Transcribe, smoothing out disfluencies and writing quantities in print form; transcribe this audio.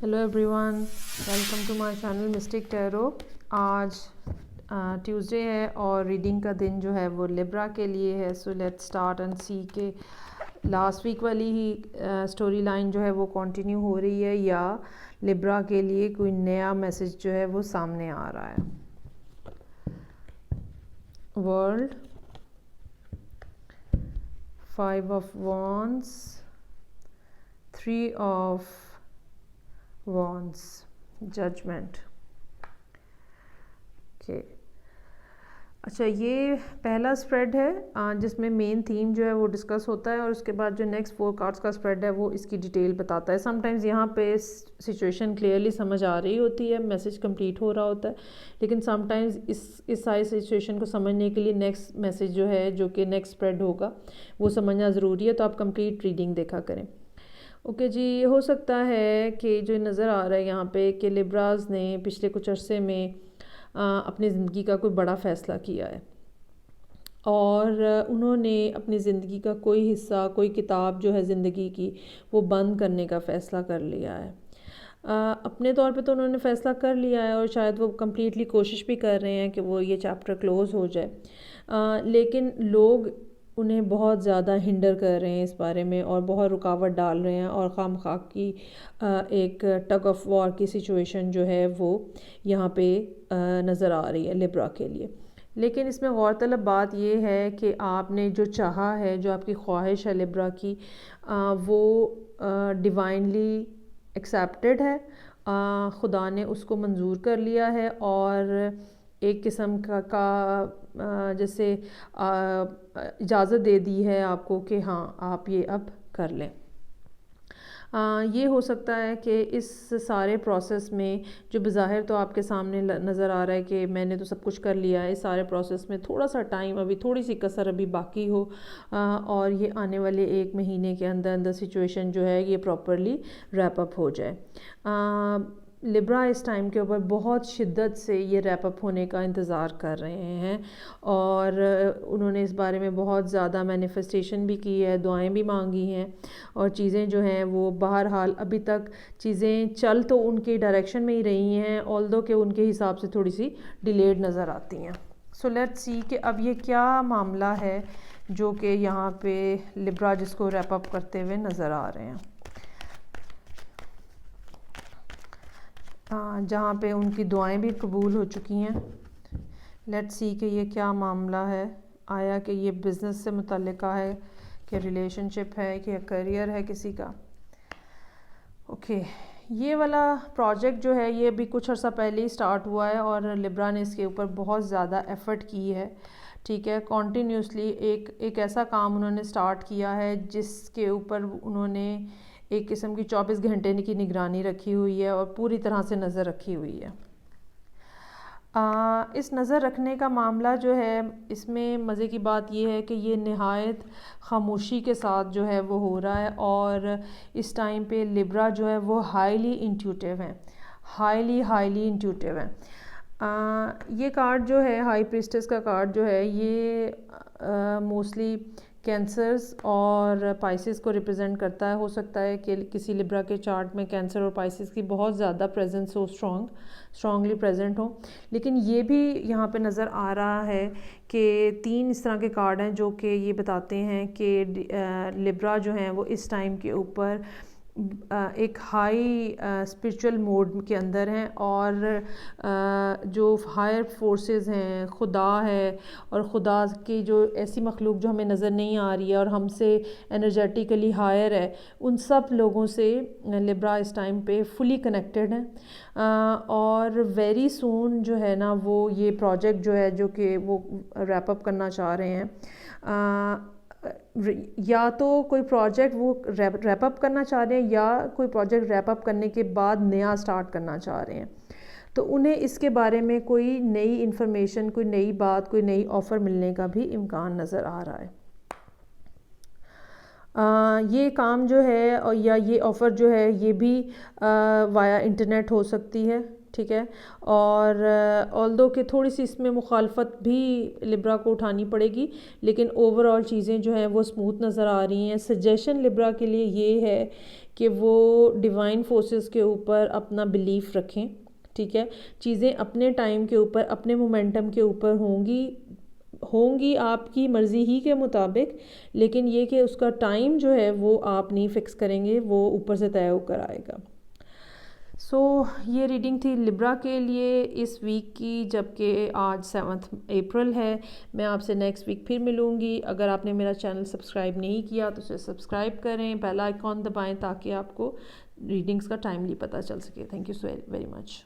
Hello everyone, welcome to my channel mystic tarot. आज Tuesday है और रीडिंग का दिन जो है वो लिब्रा के लिए है। सो लेट्स स्टार्ट एंड सी के लास्ट वीक वाली ही स्टोरी लाइन जो है वो कंटिन्यू हो रही है या लिब्रा के लिए कोई नया मैसेज जो है वो सामने आ रहा है। World, 5 of wands, 3 of wands, judgment. Okay, अच्छा, ये पहला स्प्रेड है जिसमें मेन थीम जो है वो डिस्कस होता है और उसके बाद जो नेक्स्ट 4 कार्ड्स का स्प्रेड है वो इसकी डिटेल बताता है। समटाइम्स यहाँ पे सिचुएशन क्लियरली समझ आ रही होती है, मैसेज कंप्लीट हो रहा होता है, लेकिन समटाइम्स इस सारी सिचुएशन को समझने के लिए नेक्स्ट मैसेज जो है जो कि नेक्स्ट स्प्रेड होगा वो समझना ज़रूरी है। तो आप कंप्लीट रीडिंग देखा करें। ओके जी, हो सकता है कि जो नज़र आ रहा है यहाँ पे कि लिब्राज ने पिछले कुछ अरसे में अपनी ज़िंदगी का कोई बड़ा फ़ैसला किया है और उन्होंने अपनी ज़िंदगी का कोई हिस्सा, कोई किताब जो है ज़िंदगी की, वो बंद करने का फ़ैसला कर लिया है। अपने तौर पे तो उन्होंने फ़ैसला कर लिया है और शायद वो कम्प्लीटली कोशिश भी कर रहे हैं कि वो ये चैप्टर क्लोज़ हो जाए, लेकिन लोग उन्हें बहुत ज़्यादा हिंडर कर रहे हैं इस बारे में और बहुत रुकावट डाल रहे हैं और खामखा की एक टग ऑफ वॉर की सिचुएशन जो है वो यहाँ पे नज़र आ रही है लिब्रा के लिए। लेकिन इसमें गौरतलब बात ये है कि आपने जो चाहा है, जो आपकी ख्वाहिश है लिब्रा की, वो डिवाइनली एक्सेप्टेड है। खुदा ने उसको मंजूर कर लिया है और एक किस्म का जैसे इजाज़त दे दी है आपको कि हाँ, आप ये अब कर लें। ये हो सकता है कि इस सारे प्रोसेस में जो बज़ाहिर तो आपके सामने नज़र आ रहा है कि मैंने तो सब कुछ कर लिया है, इस सारे प्रोसेस में थोड़ा सा टाइम, अभी थोड़ी सी कसर अभी बाकी हो और ये आने वाले 1 महीने के अंदर अंदर सिचुएशन जो है ये प्रॉपरली रैप अप हो जाए। लिब्रा इस टाइम के ऊपर बहुत शिद्दत से ये रैप अप होने का इंतज़ार कर रहे हैं और उन्होंने इस बारे में बहुत ज़्यादा मैनिफेस्टेशन भी की है, दुआएं भी मांगी हैं और चीज़ें जो हैं वो बहरहाल अभी तक चीज़ें चल तो उनकी डायरेक्शन में ही रही हैं, ऑल्दो कि उनके हिसाब से थोड़ी सी डिलेड नज़र आती हैं। सो लेट्स सी कि अब ये क्या मामला है जो कि यहाँ पे लिब्रा जिसको रैप अप करते हुए नज़र आ रहे हैं, जहाँ पे उनकी दुआएं भी कबूल हो चुकी हैं। लेट्स सी कि ये क्या मामला है। आया कि ये बिज़नेस से मुतल्लिका है, कि रिलेशनशिप है, कि करियर है किसी का। ओके, ये वाला प्रोजेक्ट जो है ये भी कुछ अर्सा पहले ही स्टार्ट हुआ है और लिब्रा ने इसके ऊपर बहुत ज़्यादा एफ़र्ट की है। ठीक है, कॉन्टीन्यूसली एक ऐसा काम उन्होंने स्टार्ट किया है जिसके ऊपर उन्होंने एक किस्म की 24 घंटे की निगरानी रखी हुई है और पूरी तरह से नज़र रखी हुई है। इस नज़र रखने का मामला जो है, इसमें मज़े की बात यह है कि ये नहायत ख़ामोशी के साथ जो है वो हो रहा है और इस टाइम पे लिब्रा जो है वो हाईली इंट्यूटिव हैं, हाईली इंट्यूटिव हैं। ये कार्ड जो है, हाई प्रीस्टेस का कार्ड जो है, ये मोस्टली कैंसर्स और पाइसेस को रिप्रेजेंट करता है। हो सकता है कि किसी लिब्रा के चार्ट में कैंसर और पाइसेस की बहुत ज़्यादा प्रेजेंस हो, स्ट्रांगली प्रेजेंट हो, लेकिन ये भी यहाँ पे नज़र आ रहा है कि 3 इस तरह के कार्ड हैं जो कि ये बताते हैं कि लिब्रा जो हैं वो इस टाइम के ऊपर एक हाई स्पिरिचुअल मोड के अंदर हैं और जो हायर फोर्सेस हैं, खुदा है और खुदा की जो ऐसी मखलूक जो हमें नज़र नहीं आ रही है और हमसे एनर्जेटिकली हायर है, उन सब लोगों से लिब्रा इस टाइम पे फुली कनेक्टेड है और वेरी सून जो है ना वो ये प्रोजेक्ट जो है जो कि वो रैप अप करना चाह रहे हैं, या तो कोई प्रोजेक्ट वो रैप अप करना चाह रहे हैं या कोई प्रोजेक्ट रैप अप करने के बाद नया स्टार्ट करना चाह रहे हैं। तो उन्हें इसके बारे में कोई नई इन्फॉर्मेशन, कोई नई बात, कोई नई ऑफ़र मिलने का भी इम्कान नज़र आ रहा है। ये काम जो है और या ये ऑफ़र जो है ये भी वाया इंटरनेट हो सकती है। ठीक है, और ऑल्दो कि थोड़ी सी इसमें मुखालफत भी लिब्रा को उठानी पड़ेगी, लेकिन ओवरऑल चीज़ें जो हैं वो स्मूथ नज़र आ रही हैं। सजेशन लिब्रा के लिए ये है कि वो डिवाइन फोर्सेस के ऊपर अपना बिलीफ रखें, ठीक है। चीज़ें अपने टाइम के ऊपर, अपने मोमेंटम के ऊपर होंगी आपकी मर्ज़ी ही के मुताबिक, लेकिन ये कि उसका टाइम जो है वो आप नहीं फिक्स करेंगे, वो ऊपर से तय होकर आएगा। ये रीडिंग थी लिब्रा के लिए इस वीक की, जबकि आज 7 अप्रैल है। मैं आपसे नेक्स्ट वीक फिर मिलूँगी। अगर आपने मेरा चैनल सब्सक्राइब नहीं किया तो उसे सब्सक्राइब करें, बेल आइकॉन दबाएं ताकि आपको रीडिंग्स का टाइमली पता चल सके। Thank you so very much.